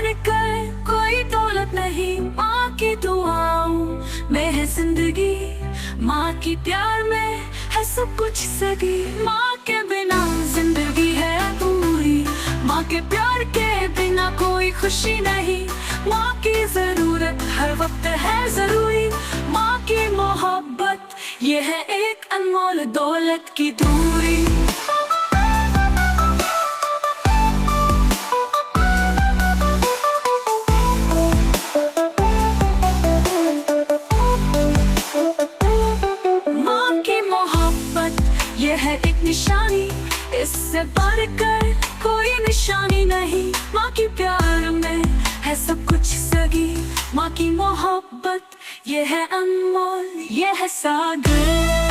बढ़कर कोई दौलत नहीं, माँ की दुआओं में है जिंदगी। माँ की प्यार में है सब कुछ सगी। माँ के बिना जिंदगी है अधूरी, माँ के प्यार के बिना कोई खुशी नहीं। माँ की जरूरत हर वक्त है जरूरी, माँ की मोहब्बत ये है एक अनमोल दौलत की दूरी। माँ की मोहब्बत ये है एक निशानी, इससे बढ़कर कोई निशानी नहीं। माँ की प्यार में है सब कुछ सगी, माँ की मोहब्बत ये है अनमोल, ये है सागर।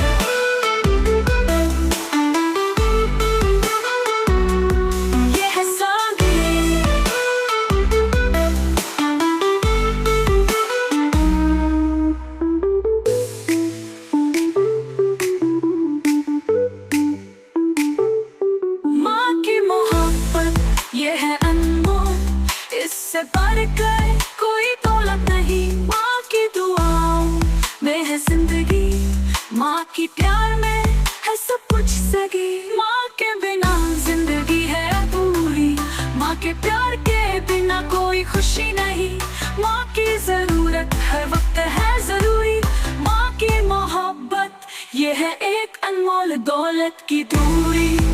ये है अनमोल, इससे बढ़कर कोई दौलत नहीं। माँ की दुआओं में है जिंदगी, माँ की प्यार में है सब कुछ सगी। माँ के बिना जिंदगी है अधूरी, माँ के प्यार के बिना कोई खुशी नहीं। माँ की जरूरत हर वक्त है जरूरी, माँ की मोहब्बत ये है एक अनमोल दौलत की दूरी।